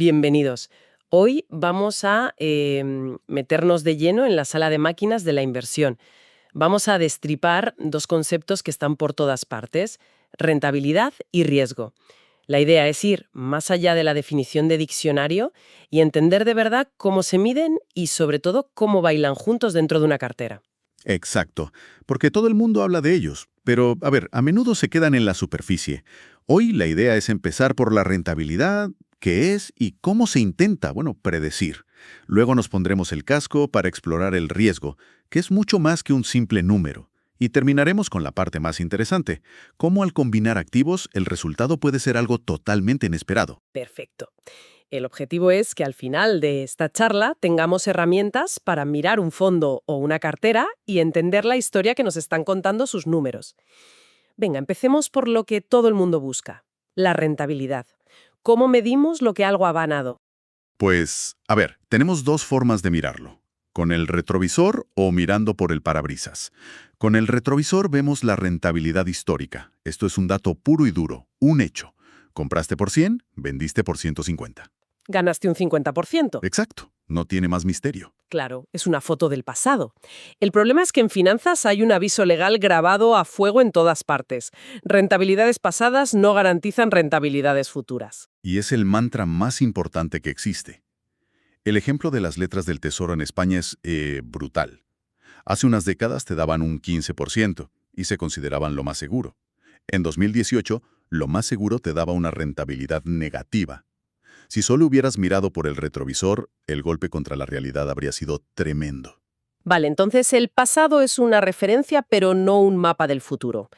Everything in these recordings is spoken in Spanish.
Bienvenidos. Hoy vamos a meternos de lleno en la sala de máquinas de la inversión. Vamos a destripar dos conceptos que están por todas partes: rentabilidad y riesgo. La idea es ir más allá de la definición de diccionario y entender de verdad cómo se miden y, sobre todo, cómo bailan juntos dentro de una cartera. Exacto, porque todo el mundo habla de ellos, pero, a menudo se quedan en la superficie. Hoy la idea es empezar por la rentabilidad, qué es y cómo se intenta, predecir. Luego nos pondremos el casco para explorar el riesgo, que es mucho más que un simple número. Y terminaremos con la parte más interesante, cómo al combinar activos el resultado puede ser algo totalmente inesperado. Perfecto. El objetivo es que al final de esta charla tengamos herramientas para mirar un fondo o una cartera y entender la historia que nos están contando sus números. Venga, empecemos por lo que todo el mundo busca: la rentabilidad. ¿Cómo medimos lo que algo ha ganado? Pues, tenemos dos formas de mirarlo. Con el retrovisor o mirando por el parabrisas. Con el retrovisor vemos la rentabilidad histórica. Esto es un dato puro y duro, un hecho. Compraste por 100, vendiste por 150. Ganaste un 50%. Exacto, no tiene más misterio. Claro, es una foto del pasado. El problema es que en finanzas hay un aviso legal grabado a fuego en todas partes: rentabilidades pasadas no garantizan rentabilidades futuras. Y es el mantra más importante que existe. El ejemplo de las letras del Tesoro en España es brutal. Hace unas décadas te daban un 15% y se consideraban lo más seguro. En 2018, lo más seguro te daba una rentabilidad negativa. Si solo hubieras mirado por el retrovisor, el golpe contra la realidad habría sido tremendo. Vale, entonces el pasado es una referencia, pero no un mapa del futuro.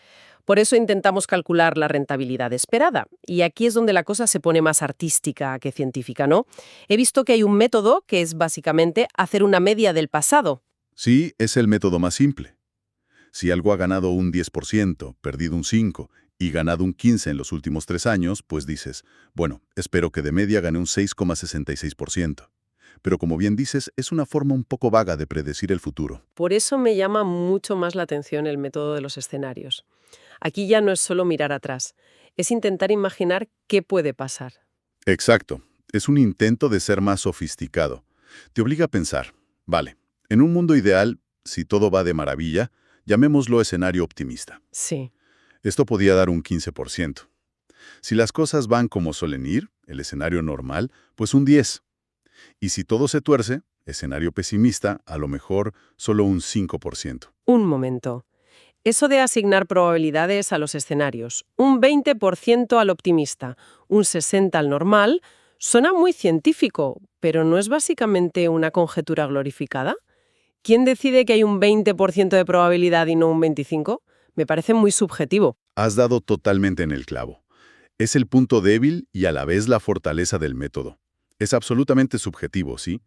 Por eso intentamos calcular la rentabilidad esperada. Y aquí es donde la cosa se pone más artística que científica, ¿no? He visto que hay un método que es básicamente hacer una media del pasado. Sí, es el método más simple. Si algo ha ganado un 10%, perdido un 5% y ganado un 15% en los últimos 3 años, pues dices, bueno, espero que de media gane un 6,66%. Pero como bien dices, es una forma un poco vaga de predecir el futuro. Por eso me llama mucho más la atención el método de los escenarios. Aquí ya no es solo mirar atrás, es intentar imaginar qué puede pasar. Exacto. Es un intento de ser más sofisticado. Te obliga a pensar, vale, en un mundo ideal, si todo va de maravilla, llamémoslo escenario optimista. Sí. Esto podía dar un 15%. Si las cosas van como suelen ir, el escenario normal, pues un 10%. Y si todo se tuerce, escenario pesimista, a lo mejor solo un 5%. Un momento. Eso de asignar probabilidades a los escenarios, un 20% al optimista, un 60% al normal, suena muy científico, pero ¿no es básicamente una conjetura glorificada? ¿Quién decide que hay un 20% de probabilidad y no un 25%? Me parece muy subjetivo. Has dado totalmente en el clavo. Es el punto débil y a la vez la fortaleza del método. Es absolutamente subjetivo, ¿sí?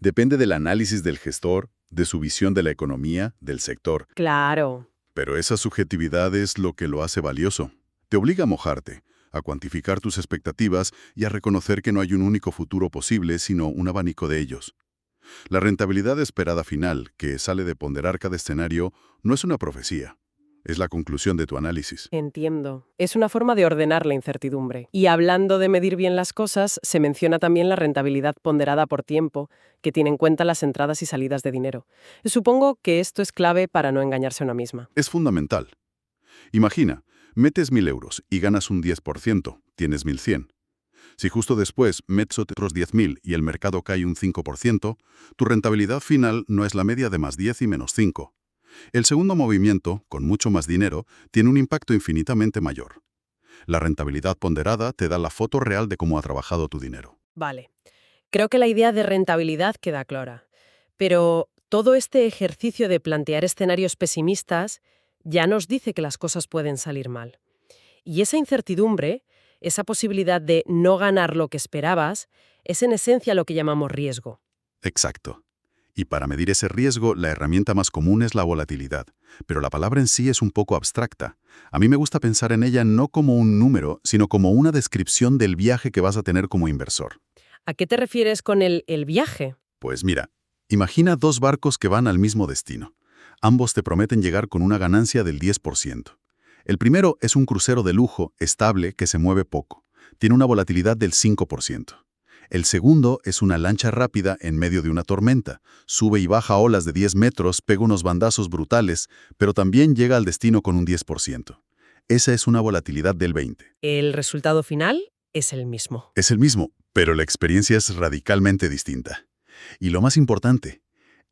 Depende del análisis del gestor, de su visión de la economía, del sector. Claro. Pero esa subjetividad es lo que lo hace valioso. Te obliga a mojarte, a cuantificar tus expectativas y a reconocer que no hay un único futuro posible, sino un abanico de ellos. La rentabilidad esperada final, que sale de ponderar cada escenario, no es una profecía. Es la conclusión de tu análisis. Entiendo. Es una forma de ordenar la incertidumbre. Y hablando de medir bien las cosas, se menciona también la rentabilidad ponderada por tiempo, que tiene en cuenta las entradas y salidas de dinero. Supongo que esto es clave para no engañarse a una misma. Es fundamental. Imagina, metes 1.000 euros y ganas un 10%, tienes 1.100. Si justo después metes otros 10.000 y el mercado cae un 5%, tu rentabilidad final no es la media de más 10 y menos 5. El segundo movimiento, con mucho más dinero, tiene un impacto infinitamente mayor. La rentabilidad ponderada te da la foto real de cómo ha trabajado tu dinero. Vale. Creo que la idea de rentabilidad queda clara. Pero todo este ejercicio de plantear escenarios pesimistas ya nos dice que las cosas pueden salir mal. Y esa incertidumbre, esa posibilidad de no ganar lo que esperabas, es en esencia lo que llamamos riesgo. Exacto. Y para medir ese riesgo, la herramienta más común es la volatilidad. Pero la palabra en sí es un poco abstracta. A mí me gusta pensar en ella no como un número, sino como una descripción del viaje que vas a tener como inversor. ¿A qué te refieres con el viaje? Pues mira, imagina dos barcos que van al mismo destino. Ambos te prometen llegar con una ganancia del 10%. El primero es un crucero de lujo, estable, que se mueve poco. Tiene una volatilidad del 5%. El segundo es una lancha rápida en medio de una tormenta. Sube y baja olas de 10 metros, pega unos bandazos brutales, pero también llega al destino con un 10%. Esa es una volatilidad del 20. El resultado final es el mismo. Es el mismo, pero la experiencia es radicalmente distinta. Y lo más importante,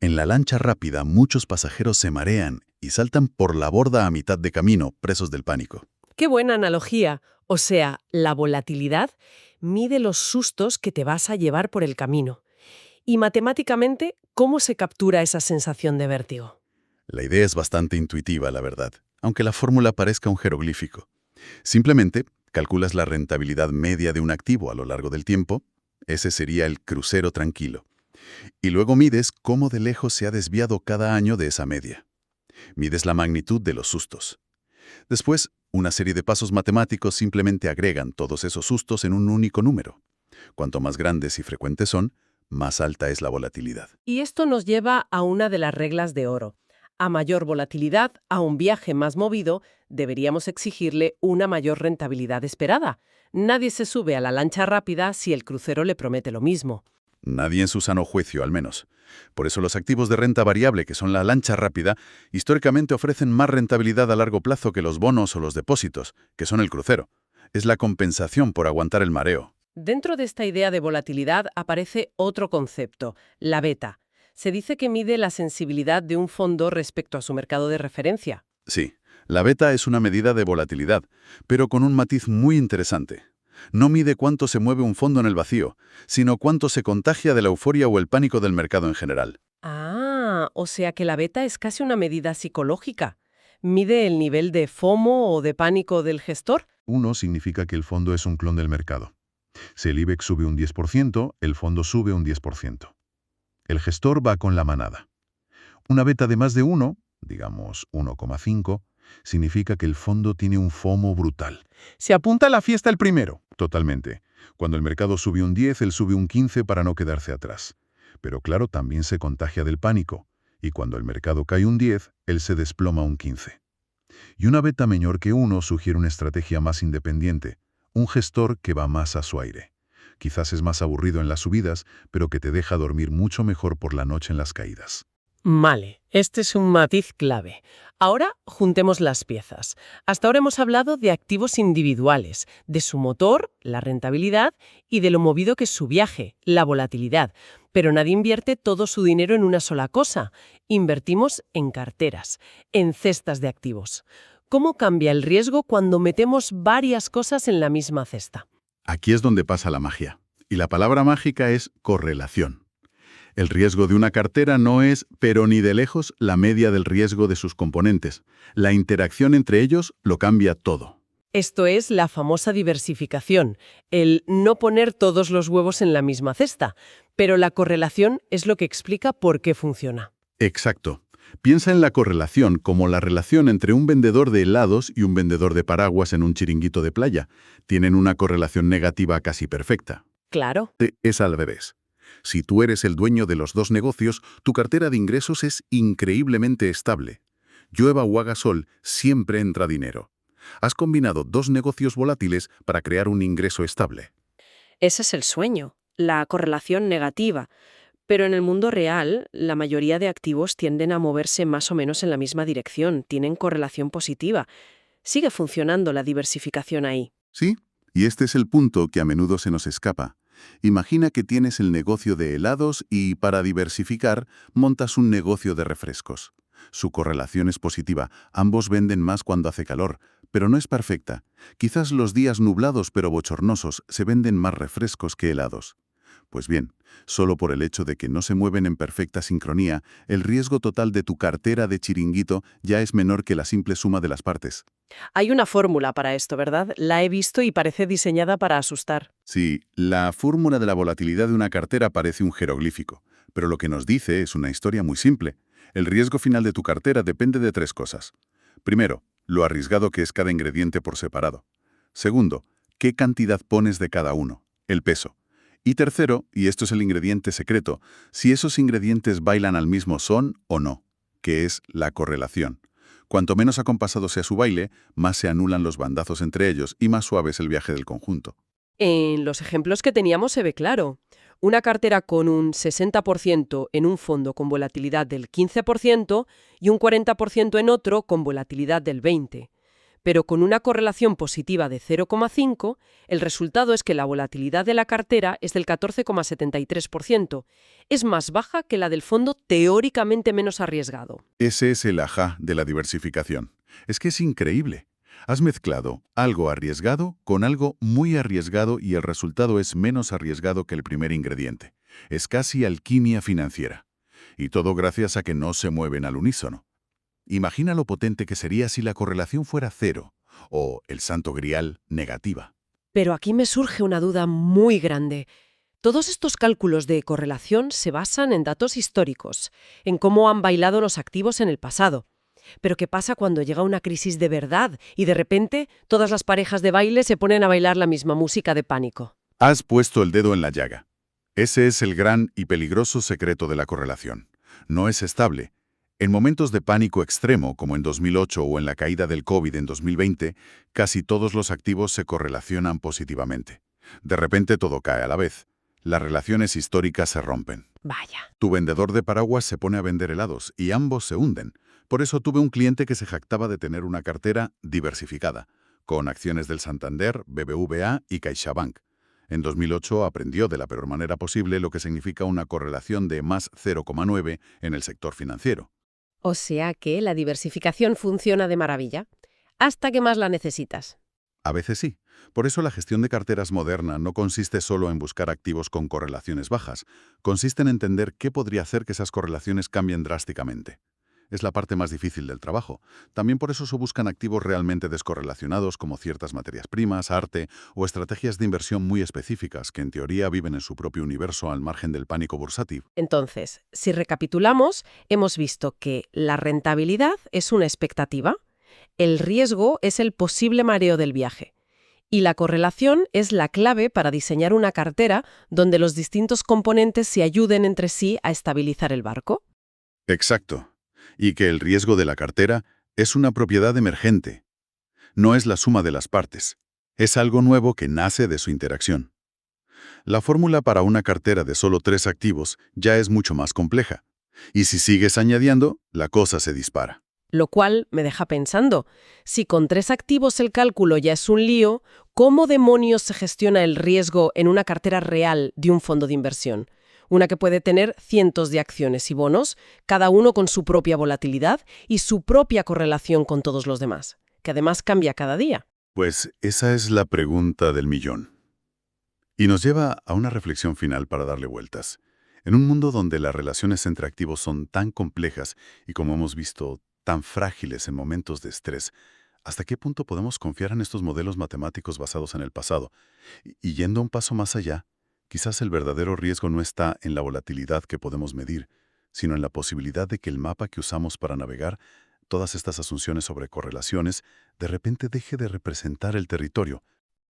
en la lancha rápida muchos pasajeros se marean y saltan por la borda a mitad de camino, presos del pánico. Qué buena analogía. O sea, la volatilidad mide los sustos que te vas a llevar por el camino. Y matemáticamente, ¿cómo se captura esa sensación de vértigo? La idea es bastante intuitiva, la verdad, aunque la fórmula parezca un jeroglífico. Simplemente calculas la rentabilidad media de un activo a lo largo del tiempo, ese sería el crucero tranquilo, y luego mides cómo de lejos se ha desviado cada año de esa media. Mides la magnitud de los sustos. Después, una serie de pasos matemáticos simplemente agregan todos esos sustos en un único número. Cuanto más grandes y frecuentes son, más alta es la volatilidad. Y esto nos lleva a una de las reglas de oro. A mayor volatilidad, a un viaje más movido, deberíamos exigirle una mayor rentabilidad esperada. Nadie se sube a la lancha rápida si el crucero le promete lo mismo. Nadie en su sano juicio, al menos. Por eso los activos de renta variable, que son la lancha rápida, históricamente ofrecen más rentabilidad a largo plazo que los bonos o los depósitos, que son el crucero. Es la compensación por aguantar el mareo. Dentro de esta idea de volatilidad aparece otro concepto, la beta. Se dice que mide la sensibilidad de un fondo respecto a su mercado de referencia. Sí, la beta es una medida de volatilidad, pero con un matiz muy interesante. No mide cuánto se mueve un fondo en el vacío, sino cuánto se contagia de la euforia o el pánico del mercado en general. Ah, o sea que la beta es casi una medida psicológica. ¿Mide el nivel de FOMO o de pánico del gestor? Uno significa que el fondo es un clon del mercado. Si el IBEX sube un 10%, el fondo sube un 10%. El gestor va con la manada. Una beta de más de 1, digamos 1,5, significa que el fondo tiene un FOMO brutal. Se apunta a la fiesta el primero. Totalmente. Cuando el mercado sube un 10, él sube un 15 para no quedarse atrás. Pero claro, también se contagia del pánico. Y cuando el mercado cae un 10, él se desploma un 15. Y una beta menor que 1 sugiere una estrategia más independiente, un gestor que va más a su aire. Quizás es más aburrido en las subidas, pero que te deja dormir mucho mejor por la noche en las caídas. Vale, este es un matiz clave. Ahora juntemos las piezas. Hasta ahora hemos hablado de activos individuales, de su motor, la rentabilidad, y de lo movido que es su viaje, la volatilidad. Pero nadie invierte todo su dinero en una sola cosa. Invertimos en carteras, en cestas de activos. ¿Cómo cambia el riesgo cuando metemos varias cosas en la misma cesta? Aquí es donde pasa la magia. Y la palabra mágica es correlación. El riesgo de una cartera no es, pero ni de lejos, la media del riesgo de sus componentes. La interacción entre ellos lo cambia todo. Esto es la famosa diversificación, el no poner todos los huevos en la misma cesta, pero la correlación es lo que explica por qué funciona. Exacto. Piensa en la correlación como la relación entre un vendedor de helados y un vendedor de paraguas en un chiringuito de playa. Tienen una correlación negativa casi perfecta. Claro. Es al revés. Si tú eres el dueño de los dos negocios, tu cartera de ingresos es increíblemente estable. Llueva o haga sol, siempre entra dinero. Has combinado dos negocios volátiles para crear un ingreso estable. Ese es el sueño, la correlación negativa. Pero en el mundo real, la mayoría de activos tienden a moverse más o menos en la misma dirección, tienen correlación positiva. Sigue funcionando la diversificación ahí. ¿Sí? Y este es el punto que a menudo se nos escapa. Imagina que tienes el negocio de helados y, para diversificar, montas un negocio de refrescos. Su correlación es positiva, ambos venden más cuando hace calor, pero no es perfecta. Quizás los días nublados pero bochornosos se venden más refrescos que helados. Pues bien, solo por el hecho de que no se mueven en perfecta sincronía, el riesgo total de tu cartera de chiringuito ya es menor que la simple suma de las partes. Hay una fórmula para esto, ¿verdad? La he visto y parece diseñada para asustar. Sí, la fórmula de la volatilidad de una cartera parece un jeroglífico, pero lo que nos dice es una historia muy simple. El riesgo final de tu cartera depende de tres cosas. Primero, lo arriesgado que es cada ingrediente por separado. Segundo, qué cantidad pones de cada uno, el peso. Y tercero, y esto es el ingrediente secreto, si esos ingredientes bailan al mismo son o no, que es la correlación. Cuanto menos acompasado sea su baile, más se anulan los bandazos entre ellos y más suave es el viaje del conjunto. En los ejemplos que teníamos se ve claro. Una cartera con un 60% en un fondo con volatilidad del 15% y un 40% en otro con volatilidad del 20%. Pero con una correlación positiva de 0,5, el resultado es que la volatilidad de la cartera es del 14,73%. Es más baja que la del fondo teóricamente menos arriesgado. Ese es el ajá de la diversificación. Es que es increíble. Has mezclado algo arriesgado con algo muy arriesgado y el resultado es menos arriesgado que el primer ingrediente. Es casi alquimia financiera. Y todo gracias a que no se mueven al unísono. Imagina lo potente que sería si la correlación fuera cero, o el santo grial negativa. Pero aquí me surge una duda muy grande. Todos estos cálculos de correlación se basan en datos históricos, en cómo han bailado los activos en el pasado. Pero ¿qué pasa cuando llega una crisis de verdad y de repente todas las parejas de baile se ponen a bailar la misma música de pánico? Has puesto el dedo en la llaga. Ese es el gran y peligroso secreto de la correlación. No es estable. En momentos de pánico extremo, como en 2008 o en la caída del COVID en 2020, casi todos los activos se correlacionan positivamente. De repente todo cae a la vez. Las relaciones históricas se rompen. Vaya. Tu vendedor de paraguas se pone a vender helados y ambos se hunden. Por eso tuve un cliente que se jactaba de tener una cartera diversificada, con acciones del Santander, BBVA y CaixaBank. En 2008 aprendió de la peor manera posible lo que significa una correlación de más 0,9 en el sector financiero. O sea que la diversificación funciona de maravilla, hasta que más la necesitas. A veces sí. Por eso la gestión de carteras moderna no consiste solo en buscar activos con correlaciones bajas, consiste en entender qué podría hacer que esas correlaciones cambien drásticamente. Es la parte más difícil del trabajo. También por eso se buscan activos realmente descorrelacionados como ciertas materias primas, arte o estrategias de inversión muy específicas que en teoría viven en su propio universo al margen del pánico bursátil. Entonces, si recapitulamos, hemos visto que la rentabilidad es una expectativa, el riesgo es el posible mareo del viaje y la correlación es la clave para diseñar una cartera donde los distintos componentes se ayuden entre sí a estabilizar el barco. Exacto. Y que el riesgo de la cartera es una propiedad emergente. No es la suma de las partes. Es algo nuevo que nace de su interacción. La fórmula para una cartera de solo 3 activos ya es mucho más compleja. Y si sigues añadiendo, la cosa se dispara. Lo cual me deja pensando, si con 3 activos el cálculo ya es un lío, ¿cómo demonios se gestiona el riesgo en una cartera real de un fondo de inversión? Una que puede tener cientos de acciones y bonos, cada uno con su propia volatilidad y su propia correlación con todos los demás, que además cambia cada día. Pues esa es la pregunta del millón. Y nos lleva a una reflexión final para darle vueltas. En un mundo donde las relaciones entre activos son tan complejas y, como hemos visto, tan frágiles en momentos de estrés, ¿hasta qué punto podemos confiar en estos modelos matemáticos basados en el pasado? Y yendo un paso más allá, quizás el verdadero riesgo no está en la volatilidad que podemos medir, sino en la posibilidad de que el mapa que usamos para navegar todas estas asunciones sobre correlaciones de repente deje de representar el territorio